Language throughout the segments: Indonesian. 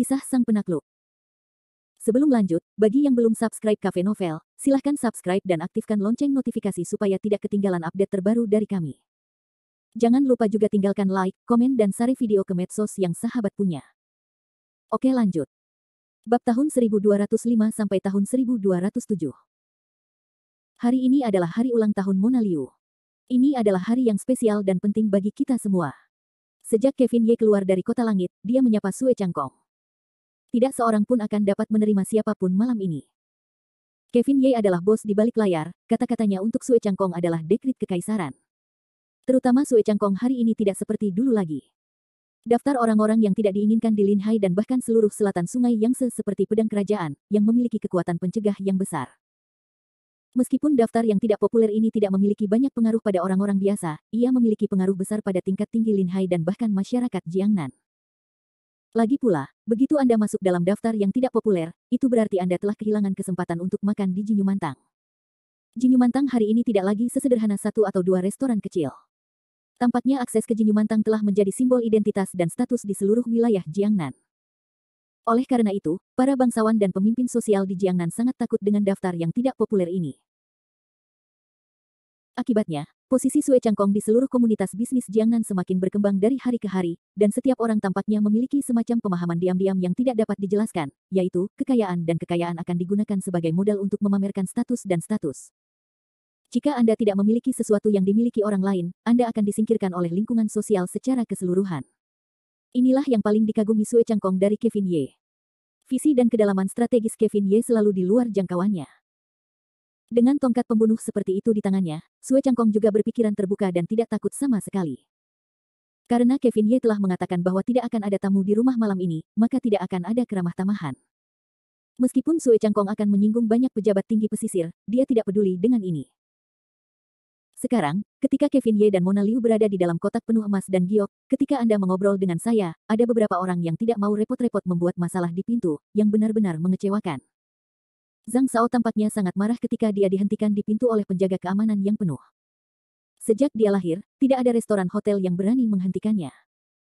Kisah Sang Penakluk. Sebelum lanjut, bagi yang belum subscribe Cafe Novel, silahkan subscribe dan aktifkan lonceng notifikasi supaya tidak ketinggalan update terbaru dari kami. Jangan lupa juga tinggalkan like, komen dan share video ke medsos yang sahabat punya. Oke lanjut. Bab tahun 1205 sampai tahun 1207. Hari ini adalah hari ulang tahun Mona Liu. Ini adalah hari yang spesial dan penting bagi kita semua. Sejak Kevin Ye keluar dari kota langit, dia menyapa Sue Changkong. Tidak seorang pun akan dapat menerima siapapun malam ini. Kevin Ye adalah bos di balik layar, kata-katanya untuk Sue Changkong adalah dekrit kekaisaran. Terutama Sue Changkong hari ini tidak seperti dulu lagi. Daftar orang-orang yang tidak diinginkan di Linhai dan bahkan seluruh selatan sungai Yangtze seperti pedang kerajaan, yang memiliki kekuatan pencegah yang besar. Meskipun daftar yang tidak populer ini tidak memiliki banyak pengaruh pada orang-orang biasa, ia memiliki pengaruh besar pada tingkat tinggi Linhai dan bahkan masyarakat Jiangnan. Lagi pula, begitu Anda masuk dalam daftar yang tidak populer, itu berarti Anda telah kehilangan kesempatan untuk makan di Jinyu Mantang. Jinyu Mantang hari ini tidak lagi sesederhana satu atau dua restoran kecil. Tampaknya akses ke Jinyu Mantang telah menjadi simbol identitas dan status di seluruh wilayah Jiangnan. Oleh karena itu, para bangsawan dan pemimpin sosial di Jiangnan sangat takut dengan daftar yang tidak populer ini. Akibatnya, posisi Sue Changkong di seluruh komunitas bisnis Jiangnan semakin berkembang dari hari ke hari, dan setiap orang tampaknya memiliki semacam pemahaman diam-diam yang tidak dapat dijelaskan, yaitu, kekayaan dan kekayaan akan digunakan sebagai modal untuk memamerkan status dan status. Jika Anda tidak memiliki sesuatu yang dimiliki orang lain, Anda akan disingkirkan oleh lingkungan sosial secara keseluruhan. Inilah yang paling dikagumi Sue Changkong dari Kevin Ye. Visi dan kedalaman strategis Kevin Ye selalu di luar jangkauannya. Dengan tongkat pembunuh seperti itu di tangannya, Sue Changkong juga berpikiran terbuka dan tidak takut sama sekali. Karena Kevin Ye telah mengatakan bahwa tidak akan ada tamu di rumah malam ini, maka tidak akan ada keramah tamahan. Meskipun Sue Changkong akan menyinggung banyak pejabat tinggi pesisir, dia tidak peduli dengan ini. Sekarang, ketika Kevin Ye dan Mona Liu berada di dalam kotak penuh emas dan giok, ketika Anda mengobrol dengan saya, ada beberapa orang yang tidak mau repot-repot membuat masalah di pintu, yang benar-benar mengecewakan. Zhang Shao tampaknya sangat marah ketika dia dihentikan di pintu oleh penjaga keamanan yang penuh. Sejak dia lahir, tidak ada restoran hotel yang berani menghentikannya.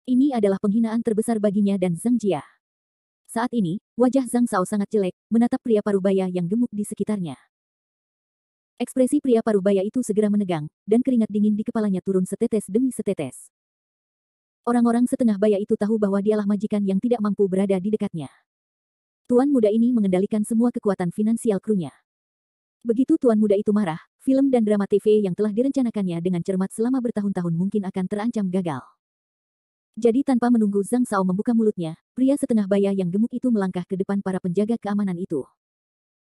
Ini adalah penghinaan terbesar baginya dan Zhang Jia. Saat ini, wajah Zhang Shao sangat jelek, menatap pria parubaya yang gemuk di sekitarnya. Ekspresi pria parubaya itu segera menegang, dan keringat dingin di kepalanya turun setetes demi setetes. Orang-orang setengah baya itu tahu bahwa dialah majikan yang tidak mampu berada di dekatnya. Tuan muda ini mengendalikan semua kekuatan finansial krunya. Begitu tuan muda itu marah, film dan drama TV yang telah direncanakannya dengan cermat selama bertahun-tahun mungkin akan terancam gagal. Jadi tanpa menunggu Zhang Shao membuka mulutnya, pria setengah baya yang gemuk itu melangkah ke depan para penjaga keamanan itu.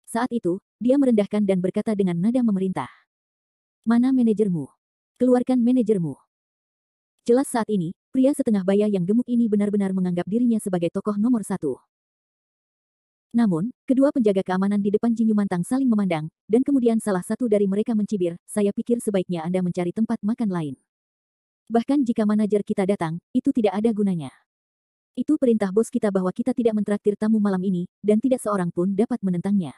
Saat itu, dia merendahkan dan berkata dengan nada memerintah. Mana manajermu? Keluarkan manajermu. Jelas saat ini, pria setengah baya yang gemuk ini benar-benar menganggap dirinya sebagai tokoh nomor satu. Namun, kedua penjaga keamanan di depan Jinyu Mantang saling memandang, dan kemudian salah satu dari mereka mencibir, saya pikir sebaiknya Anda mencari tempat makan lain. Bahkan jika manajer kita datang, itu tidak ada gunanya. Itu perintah bos kita bahwa kita tidak mentraktir tamu malam ini, dan tidak seorang pun dapat menentangnya.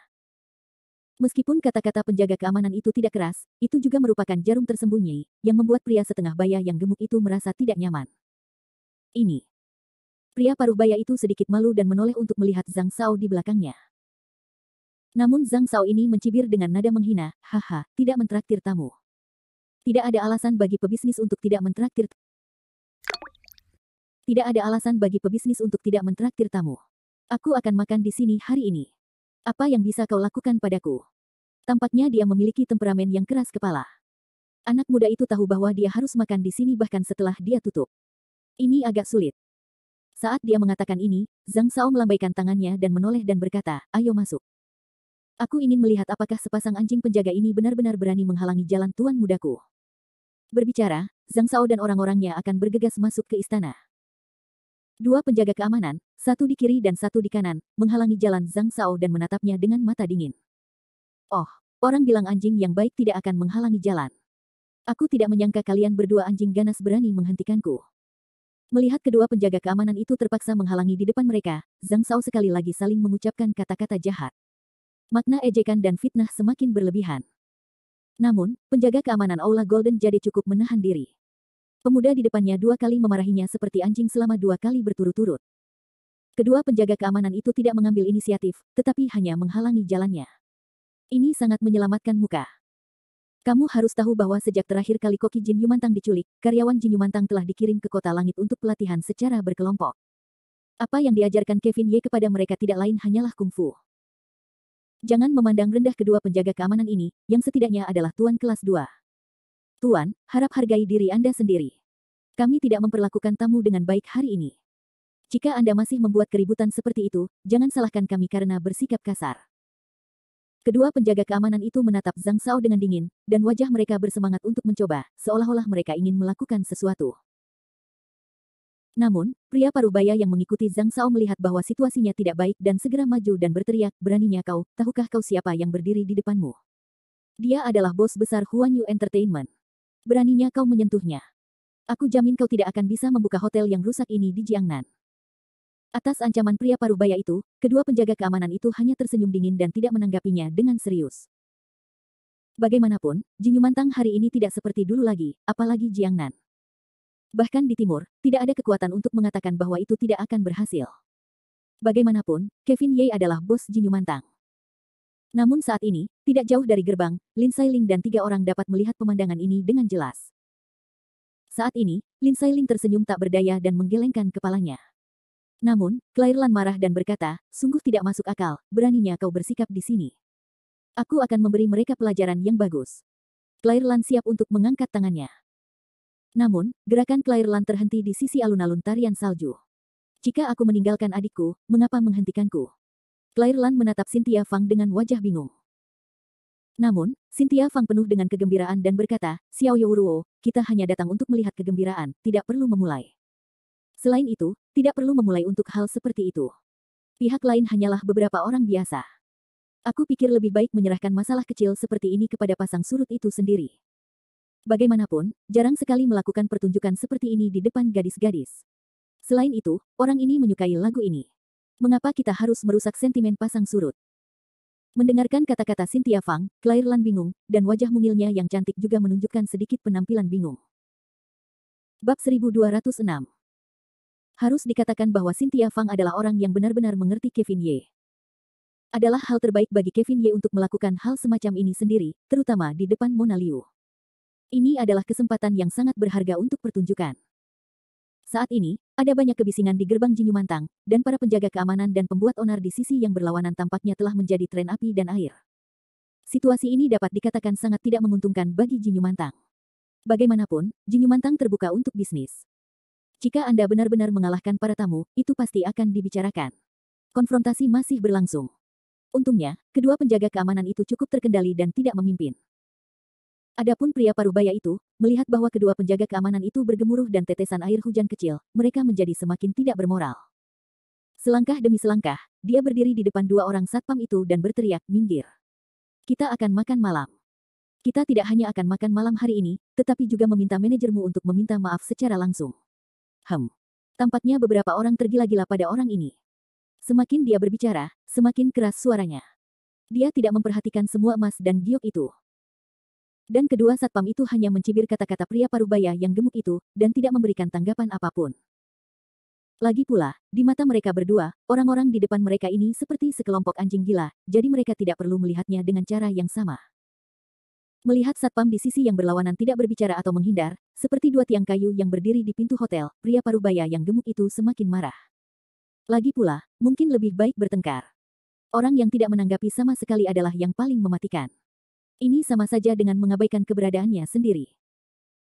Meskipun kata-kata penjaga keamanan itu tidak keras, itu juga merupakan jarum tersembunyi, yang membuat pria setengah baya yang gemuk itu merasa tidak nyaman. Ini. Pria parubaya itu sedikit malu dan menoleh untuk melihat Zhang Shao di belakangnya. Namun Zhang Shao ini mencibir dengan nada menghina, haha, tidak mentraktir tamu. Tidak ada alasan bagi pebisnis untuk tidak mentraktir. Tidak ada alasan bagi pebisnis untuk tidak mentraktir tamu. Aku akan makan di sini hari ini. Apa yang bisa kau lakukan padaku? Tampaknya dia memiliki temperamen yang keras kepala. Anak muda itu tahu bahwa dia harus makan di sini bahkan setelah dia tutup. Ini agak sulit. Saat dia mengatakan ini, Zhang Shao melambaikan tangannya dan menoleh dan berkata, ayo masuk. Aku ingin melihat apakah sepasang anjing penjaga ini benar-benar berani menghalangi jalan tuan mudaku. Berbicara, Zhang Shao dan orang-orangnya akan bergegas masuk ke istana. Dua penjaga keamanan, satu di kiri dan satu di kanan, menghalangi jalan Zhang Shao dan menatapnya dengan mata dingin. Oh, orang bilang anjing yang baik tidak akan menghalangi jalan. Aku tidak menyangka kalian berdua anjing ganas berani menghentikanku. Melihat kedua penjaga keamanan itu terpaksa menghalangi di depan mereka, Zhang Shao sekali lagi saling mengucapkan kata-kata jahat. Makna ejekan dan fitnah semakin berlebihan. Namun, penjaga keamanan Aula Golden Jade cukup menahan diri. Pemuda di depannya dua kali memarahinya seperti anjing selama 2 kali berturut-turut. Kedua penjaga keamanan itu tidak mengambil inisiatif, tetapi hanya menghalangi jalannya. Ini sangat menyelamatkan muka. Kamu harus tahu bahwa sejak terakhir kali Koki Jin Yumantang diculik, karyawan Jin Yumantang telah dikirim ke Kota Langit untuk pelatihan secara berkelompok. Apa yang diajarkan Kevin Ye kepada mereka tidak lain hanyalah kungfu. Jangan memandang rendah kedua penjaga keamanan ini, yang setidaknya adalah tuan kelas 2. Tuan, harap hargai diri Anda sendiri. Kami tidak memperlakukan tamu dengan baik hari ini. Jika Anda masih membuat keributan seperti itu, jangan salahkan kami karena bersikap kasar. Kedua penjaga keamanan itu menatap Zhang Shao dengan dingin, dan wajah mereka bersemangat untuk mencoba, seolah-olah mereka ingin melakukan sesuatu. Namun, pria parubaya yang mengikuti Zhang Shao melihat bahwa situasinya tidak baik dan segera maju dan berteriak, "Beraninya kau, tahukah kau siapa yang berdiri di depanmu? Dia adalah bos besar Huan Yu Entertainment. Beraninya kau menyentuhnya. Aku jamin kau tidak akan bisa membuka hotel yang rusak ini di Jiangnan." Atas ancaman pria parubaya itu, kedua penjaga keamanan itu hanya tersenyum dingin dan tidak menanggapinya dengan serius. Bagaimanapun, Jin Yumantang hari ini tidak seperti dulu lagi, apalagi Jiangnan. Bahkan di timur, tidak ada kekuatan untuk mengatakan bahwa itu tidak akan berhasil. Bagaimanapun, Kevin Ye adalah bos Jin Yumantang. Namun saat ini, tidak jauh dari gerbang, Lin Sailing dan 3 orang dapat melihat pemandangan ini dengan jelas. Saat ini, Lin Sailing tersenyum tak berdaya dan menggelengkan kepalanya. Namun, Clairlan marah dan berkata, "Sungguh tidak masuk akal, beraninya kau bersikap di sini. Aku akan memberi mereka pelajaran yang bagus." Clairlan siap untuk mengangkat tangannya. Namun, gerakan Clairlan terhenti di sisi alun-alun tarian salju. "Jika aku meninggalkan adikku, mengapa menghentikanku?" Clairlan menatap Cynthia Fang dengan wajah bingung. Namun, Cynthia Fang penuh dengan kegembiraan dan berkata, "Xiao Youruo, kita hanya datang untuk melihat kegembiraan, tidak perlu memulai. Selain itu, tidak perlu memulai untuk hal seperti itu. Pihak lain hanyalah beberapa orang biasa. Aku pikir lebih baik menyerahkan masalah kecil seperti ini kepada pasang surut itu sendiri." Bagaimanapun, jarang sekali melakukan pertunjukan seperti ini di depan gadis-gadis. Selain itu, orang ini menyukai lagu ini. Mengapa kita harus merusak sentimen pasang surut? Mendengarkan kata-kata Cynthia Fang, Clairlan bingung, dan wajah mungilnya yang cantik juga menunjukkan sedikit penampilan bingung. Bab 1206. Harus dikatakan bahwa Cynthia Fang adalah orang yang benar-benar mengerti Kevin Ye. Adalah hal terbaik bagi Kevin Ye untuk melakukan hal semacam ini sendiri, terutama di depan Mona Liu. Ini adalah kesempatan yang sangat berharga untuk pertunjukan. Saat ini, ada banyak kebisingan di gerbang Jin Yumantang, dan para penjaga keamanan dan pembuat onar di sisi yang berlawanan tampaknya telah menjadi tren api dan air. Situasi ini dapat dikatakan sangat tidak menguntungkan bagi Jin Yumantang. Bagaimanapun, Jin Yumantang terbuka untuk bisnis. Jika Anda benar-benar mengalahkan para tamu, itu pasti akan dibicarakan. Konfrontasi masih berlangsung. Untungnya, kedua penjaga keamanan itu cukup terkendali dan tidak memimpin. Adapun pria parubaya itu, melihat bahwa kedua penjaga keamanan itu bergemuruh dan tetesan air hujan kecil, mereka menjadi semakin tidak bermoral. Selangkah demi selangkah, dia berdiri di depan 2 orang satpam itu dan berteriak, "Minggir. Kita akan makan malam. Kita tidak hanya akan makan malam hari ini, tetapi juga meminta manajermu untuk meminta maaf secara langsung." Tampaknya beberapa orang tergila-gila pada orang ini. Semakin dia berbicara, semakin keras suaranya. Dia tidak memperhatikan semua emas dan giok itu. Dan kedua satpam itu hanya mencibir kata-kata pria parubaya yang gemuk itu, dan tidak memberikan tanggapan apapun. Lagi pula, di mata mereka berdua, orang-orang di depan mereka ini seperti sekelompok anjing gila, jadi mereka tidak perlu melihatnya dengan cara yang sama. Melihat satpam di sisi yang berlawanan tidak berbicara atau menghindar, seperti 2 tiang kayu yang berdiri di pintu hotel, pria parubaya yang gemuk itu semakin marah. Lagi pula, mungkin lebih baik bertengkar. Orang yang tidak menanggapi sama sekali adalah yang paling mematikan. Ini sama saja dengan mengabaikan keberadaannya sendiri.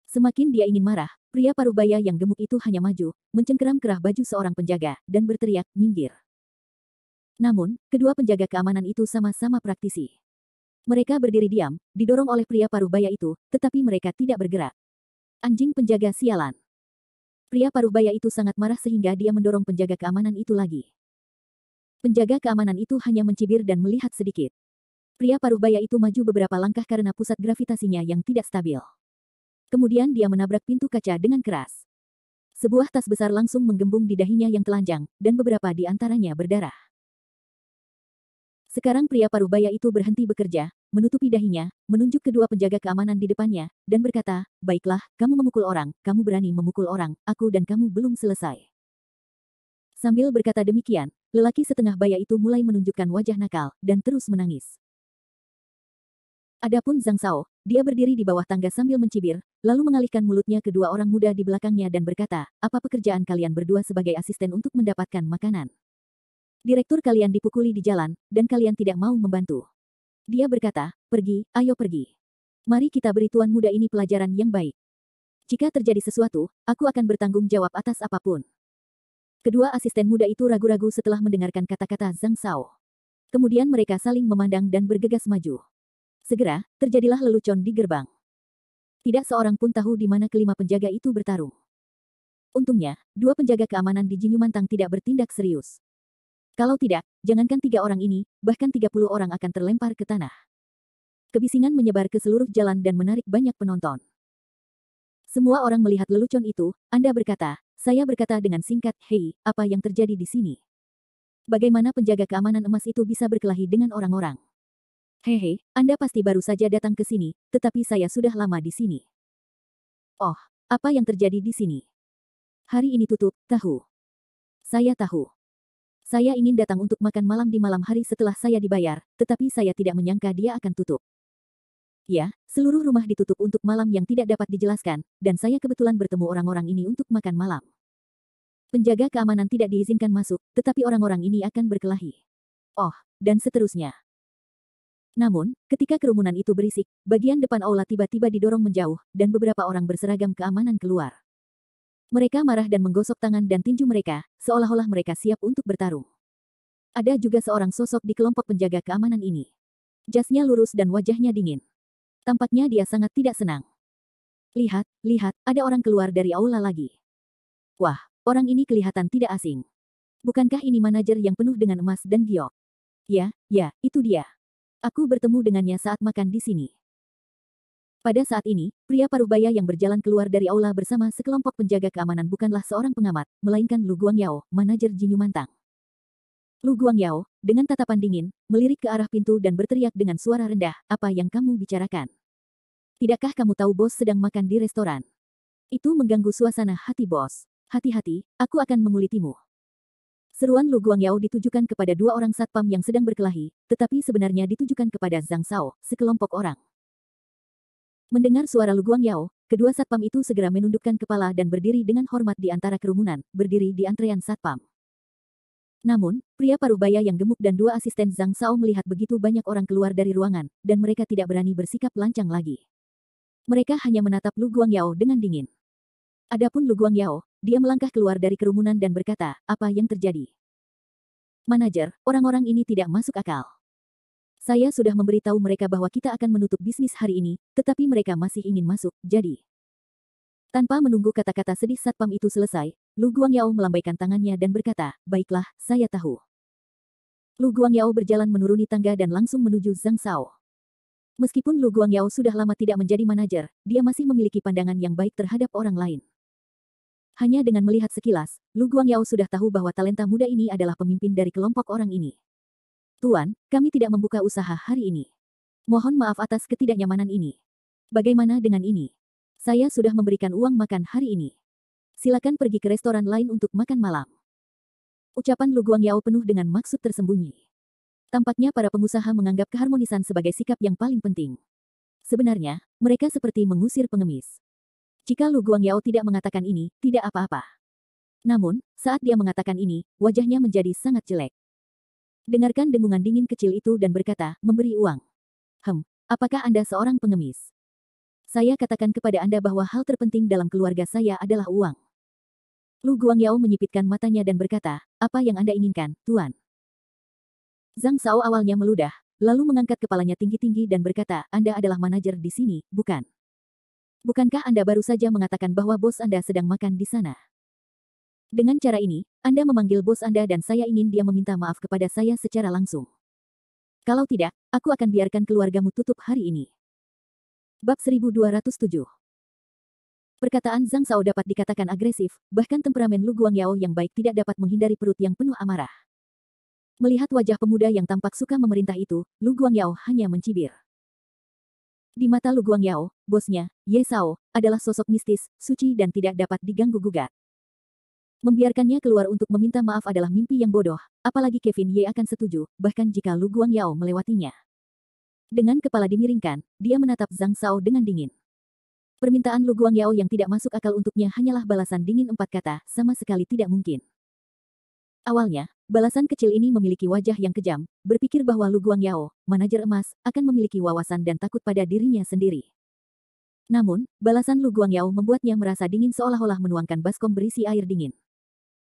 Semakin dia ingin marah, pria parubaya yang gemuk itu hanya maju, mencengkeram kerah baju seorang penjaga, dan berteriak, "Minggir." Namun, kedua penjaga keamanan itu sama-sama praktisi. Mereka berdiri diam, didorong oleh pria parubaya itu, tetapi mereka tidak bergerak. "Anjing penjaga sialan." Pria parubaya itu sangat marah sehingga dia mendorong penjaga keamanan itu lagi. Penjaga keamanan itu hanya mencibir dan melihat sedikit. Pria parubaya itu maju beberapa langkah karena pusat gravitasinya yang tidak stabil. Kemudian dia menabrak pintu kaca dengan keras. Sebuah tas besar langsung menggembung di dahinya yang telanjang, dan beberapa di antaranya berdarah. Sekarang pria parubaya itu berhenti bekerja, menutupi dahinya, menunjuk kedua penjaga keamanan di depannya, dan berkata, "Baiklah, kamu memukul orang, kamu berani memukul orang, aku dan kamu belum selesai." Sambil berkata demikian, lelaki setengah baya itu mulai menunjukkan wajah nakal, dan terus menangis. Adapun Zhang Shao, dia berdiri di bawah tangga sambil mencibir, lalu mengalihkan mulutnya ke dua orang muda di belakangnya dan berkata, apa pekerjaan kalian berdua sebagai asisten untuk mendapatkan makanan? Direktur kalian dipukuli di jalan, dan kalian tidak mau membantu. Dia berkata, pergi, ayo pergi. Mari kita beri tuan muda ini pelajaran yang baik. Jika terjadi sesuatu, aku akan bertanggung jawab atas apapun. Kedua asisten muda itu ragu-ragu setelah mendengarkan kata-kata Zhang Shao. Kemudian mereka saling memandang dan bergegas maju. Segera, terjadilah lelucon di gerbang. Tidak seorang pun tahu di mana kelima penjaga itu bertarung. Untungnya, dua penjaga keamanan di Jinyumantang tidak bertindak serius. Kalau tidak, jangankan 3 orang ini, bahkan 30 orang akan terlempar ke tanah. Kebisingan menyebar ke seluruh jalan dan menarik banyak penonton. Semua orang melihat lelucon itu, Anda berkata, saya berkata dengan singkat, hei, apa yang terjadi di sini? Bagaimana penjaga keamanan emas itu bisa berkelahi dengan orang-orang? Hehe, Anda pasti baru saja datang ke sini, tetapi saya sudah lama di sini. Oh, apa yang terjadi di sini? Hari ini tutup, tahu. Saya tahu. Saya ingin datang untuk makan malam di malam hari setelah saya dibayar, tetapi saya tidak menyangka dia akan tutup. Ya, seluruh rumah ditutup untuk malam yang tidak dapat dijelaskan, dan saya kebetulan bertemu orang-orang ini untuk makan malam. Penjaga keamanan tidak diizinkan masuk, tetapi orang-orang ini akan berkelahi. Oh, dan seterusnya. Namun, ketika kerumunan itu berisik, bagian depan aula tiba-tiba didorong menjauh, dan beberapa orang berseragam keamanan keluar. Mereka marah dan menggosok tangan dan tinju mereka, seolah-olah mereka siap untuk bertarung. Ada juga seorang sosok di kelompok penjaga keamanan ini. Jasnya lurus dan wajahnya dingin. Tampaknya dia sangat tidak senang. Lihat, lihat, ada orang keluar dari aula lagi. Wah, orang ini kelihatan tidak asing. Bukankah ini manajer yang penuh dengan emas dan giok? Ya, itu dia. Aku bertemu dengannya saat makan di sini. Pada saat ini, pria paruh baya yang berjalan keluar dari aula bersama sekelompok penjaga keamanan bukanlah seorang pengamat, melainkan Lu Guangyao, manajer Jinyumantang. Lu Guangyao, dengan tatapan dingin, melirik ke arah pintu dan berteriak dengan suara rendah, apa yang kamu bicarakan? Tidakkah kamu tahu bos sedang makan di restoran? Itu mengganggu suasana hati bos. Hati-hati, aku akan mengulitimu. Seruan Lu Guangyao ditujukan kepada 2 orang satpam yang sedang berkelahi, tetapi sebenarnya ditujukan kepada Zhang Shao, sekelompok orang. Mendengar suara Lu Guangyao, kedua satpam itu segera menundukkan kepala dan berdiri dengan hormat di antara kerumunan, berdiri di antrean satpam. Namun, pria paruh-baya yang gemuk dan 2 asisten Zhang Shao melihat begitu banyak orang keluar dari ruangan, dan mereka tidak berani bersikap lancang lagi. Mereka hanya menatap Lu Guangyao dengan dingin. Adapun Lu Guangyao, dia melangkah keluar dari kerumunan dan berkata, apa yang terjadi? Manajer, orang-orang ini tidak masuk akal. Saya sudah memberitahu mereka bahwa kita akan menutup bisnis hari ini, tetapi mereka masih ingin masuk, jadi. Tanpa menunggu kata-kata sedih satpam itu selesai, Lu Guangyao melambaikan tangannya dan berkata, baiklah, saya tahu. Lu Guangyao berjalan menuruni tangga dan langsung menuju Zhang Shao. Meskipun Lu Guangyao sudah lama tidak menjadi manajer, dia masih memiliki pandangan yang baik terhadap orang lain. Hanya dengan melihat sekilas, Lu Guangyao sudah tahu bahwa talenta muda ini adalah pemimpin dari kelompok orang ini. Tuan, kami tidak membuka usaha hari ini. Mohon maaf atas ketidaknyamanan ini. Bagaimana dengan ini? Saya sudah memberikan uang makan hari ini. Silakan pergi ke restoran lain untuk makan malam. Ucapan Lu Guangyao penuh dengan maksud tersembunyi. Tampaknya para pengusaha menganggap keharmonisan sebagai sikap yang paling penting. Sebenarnya, mereka seperti mengusir pengemis. Jika Lu Guangyao tidak mengatakan ini, tidak apa-apa. Namun, saat dia mengatakan ini, wajahnya menjadi sangat jelek. Dengarkan dengungan dingin kecil itu dan berkata, memberi uang. Apakah Anda seorang pengemis? Saya katakan kepada Anda bahwa hal terpenting dalam keluarga saya adalah uang. Lu Guangyao menyipitkan matanya dan berkata, apa yang Anda inginkan, Tuan? Zhang Shao awalnya meludah, lalu mengangkat kepalanya tinggi-tinggi dan berkata, Anda adalah manajer di sini, bukan? Bukankah Anda baru saja mengatakan bahwa bos Anda sedang makan di sana? Dengan cara ini, Anda memanggil bos Anda dan saya ingin dia meminta maaf kepada saya secara langsung. Kalau tidak, aku akan biarkan keluargamu tutup hari ini. Bab 1207. Perkataan Zhang Shao dapat dikatakan agresif, bahkan temperamen Lu Guangyao yang baik tidak dapat menghindari perut yang penuh amarah. Melihat wajah pemuda yang tampak suka memerintah itu, Lu Guangyao hanya mencibir. Di mata Lu Guangyao, bosnya, Ye Shao, adalah sosok mistis, suci dan tidak dapat diganggu-gugat. Membiarkannya keluar untuk meminta maaf adalah mimpi yang bodoh, apalagi Kevin Ye akan setuju, bahkan jika Lu Guangyao melewatinya. Dengan kepala dimiringkan, dia menatap Zhang Shao dengan dingin. Permintaan Lu Guangyao yang tidak masuk akal untuknya hanyalah balasan dingin 4 kata, sama sekali tidak mungkin. Awalnya, balasan kecil ini memiliki wajah yang kejam, berpikir bahwa Lu Guangyao, manajer emas, akan memiliki wawasan dan takut pada dirinya sendiri. Namun, balasan Lu Guangyao membuatnya merasa dingin seolah-olah menuangkan baskom berisi air dingin.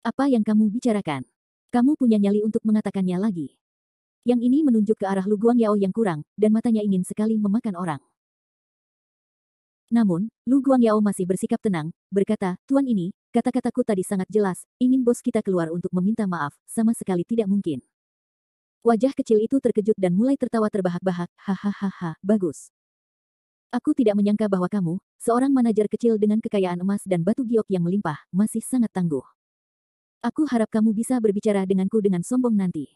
Apa yang kamu bicarakan? Kamu punya nyali untuk mengatakannya lagi. Yang ini menunjuk ke arah Lu Guangyao yang kurang, dan matanya ingin sekali memakan orang. Namun, Lu Guangyao masih bersikap tenang, berkata, Tuan ini, kata-kataku tadi sangat jelas, ingin bos kita keluar untuk meminta maaf, sama sekali tidak mungkin. Wajah kecil itu terkejut dan mulai tertawa terbahak-bahak, hahaha, bagus. Aku tidak menyangka bahwa kamu, seorang manajer kecil dengan kekayaan emas dan batu giok yang melimpah, masih sangat tangguh. Aku harap kamu bisa berbicara denganku dengan sombong nanti.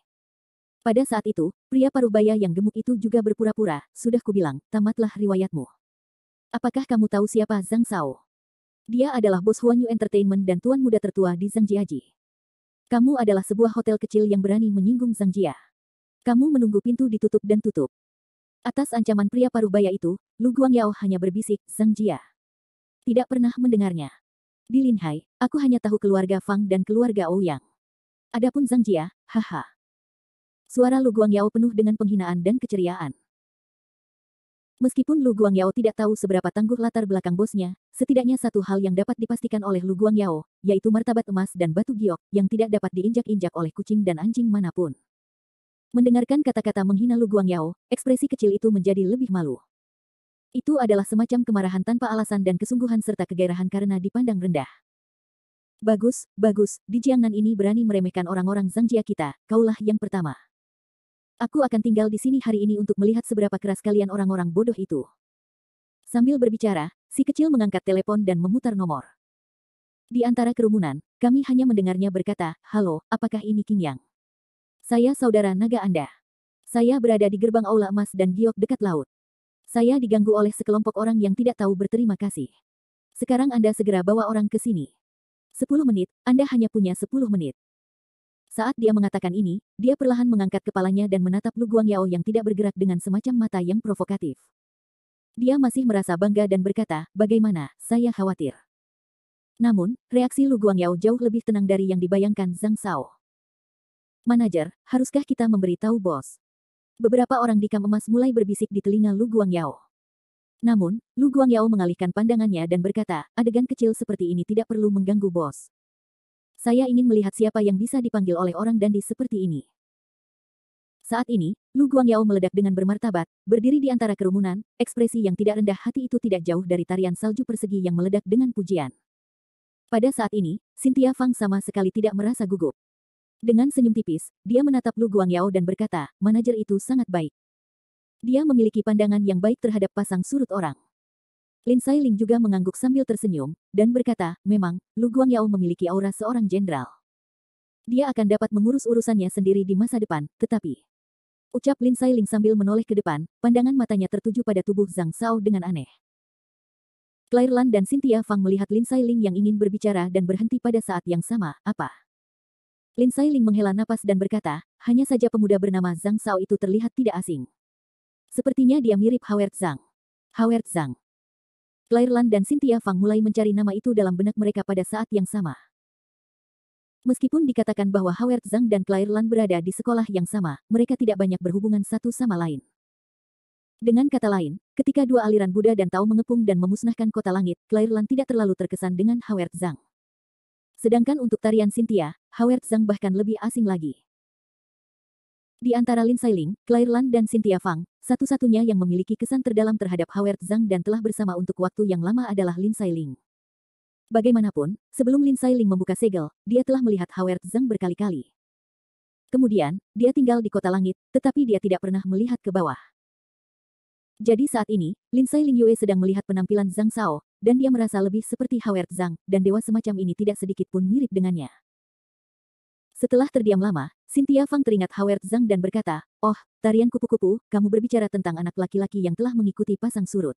Pada saat itu, pria parubaya yang gemuk itu juga berpura-pura, sudah kubilang, tamatlah riwayatmu. Apakah kamu tahu siapa Zhang Shao? Dia adalah bos Huanyu Entertainment dan tuan muda tertua di Zhangjiaji. Kamu adalah sebuah hotel kecil yang berani menyinggung Zhangjia. Kamu menunggu pintu ditutup dan tutup. Atas ancaman pria parubaya itu, Lu Guangyao hanya berbisik, Zhangjia. Tidak pernah mendengarnya. Di Linhai, aku hanya tahu keluarga Fang dan keluarga Ouyang. Adapun Zhangjia, haha. Suara Lu Guangyao penuh dengan penghinaan dan keceriaan. Meskipun Lu Guangyao tidak tahu seberapa tangguh latar belakang bosnya, setidaknya satu hal yang dapat dipastikan oleh Lu Guangyao, yaitu martabat emas dan batu giok, yang tidak dapat diinjak-injak oleh kucing dan anjing manapun. Mendengarkan kata-kata menghina Lu Guangyao, ekspresi kecil itu menjadi lebih malu. Itu adalah semacam kemarahan tanpa alasan dan kesungguhan serta kegairahan karena dipandang rendah. Bagus, bagus, di Jiangnan ini berani meremehkan orang-orang Zhangjia kita, kaulah yang pertama. Aku akan tinggal di sini hari ini untuk melihat seberapa keras kalian orang-orang bodoh itu. Sambil berbicara, si kecil mengangkat telepon dan memutar nomor. Di antara kerumunan, kami hanya mendengarnya berkata, halo, apakah ini Qing Yang? Saya saudara naga Anda. Saya berada di gerbang aula emas dan giok dekat laut. Saya diganggu oleh sekelompok orang yang tidak tahu berterima kasih. Sekarang Anda segera bawa orang ke sini. 10 menit, Anda hanya punya 10 menit. Saat dia mengatakan ini, dia perlahan mengangkat kepalanya dan menatap Lu Guangyao yang tidak bergerak dengan semacam mata yang provokatif. Dia masih merasa bangga dan berkata, bagaimana, saya khawatir. Namun, reaksi Lu Guangyao jauh lebih tenang dari yang dibayangkan Zhang Shao. Manajer, haruskah kita memberi tahu bos? Beberapa orang di kam emas mulai berbisik di telinga Lu Guangyao. Namun, Lu Guangyao mengalihkan pandangannya dan berkata, adegan kecil seperti ini tidak perlu mengganggu bos. Saya ingin melihat siapa yang bisa dipanggil oleh orang dandi seperti ini. Saat ini, Lu Guangyao meledak dengan bermartabat, berdiri di antara kerumunan, ekspresi yang tidak rendah hati itu tidak jauh dari tarian salju persegi yang meledak dengan pujian. Pada saat ini, Cynthia Fang sama sekali tidak merasa gugup. Dengan senyum tipis, dia menatap Lu Guangyao dan berkata, manajer itu sangat baik. Dia memiliki pandangan yang baik terhadap pasang surut orang. Lin Sailing juga mengangguk sambil tersenyum, dan berkata, memang, Lu Guangyao memiliki aura seorang jenderal. Dia akan dapat mengurus urusannya sendiri di masa depan, tetapi... Ucap Lin Sailing sambil menoleh ke depan, pandangan matanya tertuju pada tubuh Zhang Shao dengan aneh. Clairlan dan Cynthia Fang melihat Lin Sailing yang ingin berbicara dan berhenti pada saat yang sama, apa? Lin Sailing menghela napas dan berkata, hanya saja pemuda bernama Zhang Shao itu terlihat tidak asing. Sepertinya dia mirip Howard Zhang. Howard Zhang. Clairlan dan Cynthia Fang mulai mencari nama itu dalam benak mereka pada saat yang sama. Meskipun dikatakan bahwa Howard Zhang dan Clairlan berada di sekolah yang sama, mereka tidak banyak berhubungan satu sama lain. Dengan kata lain, ketika dua aliran Buddha dan Tao mengepung dan memusnahkan kota langit, Clairlan tidak terlalu terkesan dengan Howard Zhang. Sedangkan untuk tarian Cynthia, Howard Zhang bahkan lebih asing lagi. Di antara Lin Sailing, Clairlan dan Cynthia Fang, satu-satunya yang memiliki kesan terdalam terhadap Howard Zhang dan telah bersama untuk waktu yang lama adalah Lin Sailing. Bagaimanapun, sebelum Lin Sailing membuka segel, dia telah melihat Howard Zhang berkali-kali. Kemudian, dia tinggal di kota langit, tetapi dia tidak pernah melihat ke bawah. Jadi saat ini, Lin Sailing Yue sedang melihat penampilan Zhang Shao, dan dia merasa lebih seperti Howard Zhang, dan dewa semacam ini tidak sedikit pun mirip dengannya. Setelah terdiam lama, Cynthia Fang teringat Howard Zhang dan berkata, oh, tarian kupu-kupu, kamu berbicara tentang anak laki-laki yang telah mengikuti pasang surut.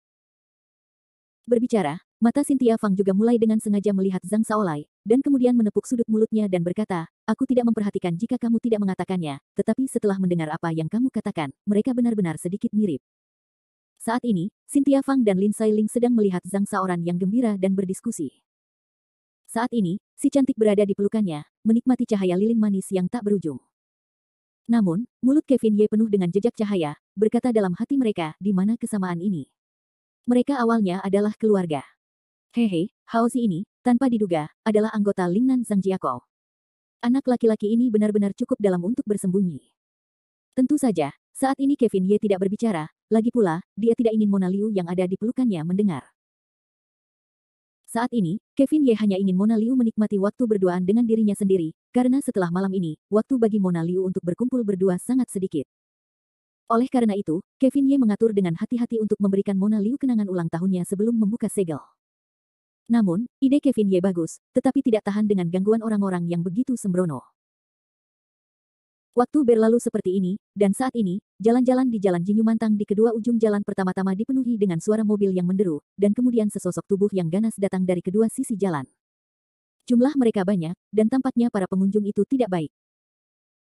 Berbicara, mata Cynthia Fang juga mulai dengan sengaja melihat Zhang Shaolai, dan kemudian menepuk sudut mulutnya dan berkata, aku tidak memperhatikan jika kamu tidak mengatakannya, tetapi setelah mendengar apa yang kamu katakan, mereka benar-benar sedikit mirip. Saat ini, Cynthia Fang dan Lin Sailing sedang melihat Zhang Shaoran yang gembira dan berdiskusi. Saat ini, si cantik berada di pelukannya, menikmati cahaya lilin manis yang tak berujung. Namun, mulut Kevin Ye penuh dengan jejak cahaya, berkata dalam hati mereka, di mana kesamaan ini? Mereka awalnya adalah keluarga. Hehe, Haozi ini, tanpa diduga, adalah anggota Lingnan Zhang Jiakou. Anak laki-laki ini benar-benar cukup dalam untuk bersembunyi. Tentu saja, saat ini Kevin Ye tidak berbicara, lagi pula, dia tidak ingin Mona Liu yang ada di pelukannya mendengar. Saat ini, Kevin Ye hanya ingin Mona Liu menikmati waktu berduaan dengan dirinya sendiri, karena setelah malam ini, waktu bagi Mona Liu untuk berkumpul berdua sangat sedikit. Oleh karena itu, Kevin Ye mengatur dengan hati-hati untuk memberikan Mona Liu kenangan ulang tahunnya sebelum membuka segel. Namun, ide Kevin Ye bagus, tetapi tidak tahan dengan gangguan orang-orang yang begitu sembrono. Waktu berlalu seperti ini, dan saat ini, jalan-jalan di Jalan Jinyu Mantang di kedua ujung jalan pertama-tama dipenuhi dengan suara mobil yang menderu, dan kemudian sesosok tubuh yang ganas datang dari kedua sisi jalan. Jumlah mereka banyak, dan tampaknya para pengunjung itu tidak baik.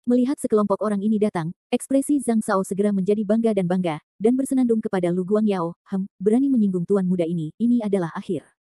Melihat sekelompok orang ini datang, ekspresi Zhang Shao segera menjadi bangga dan bersenandung kepada Lu Guangyao, berani menyinggung tuan muda ini adalah akhir.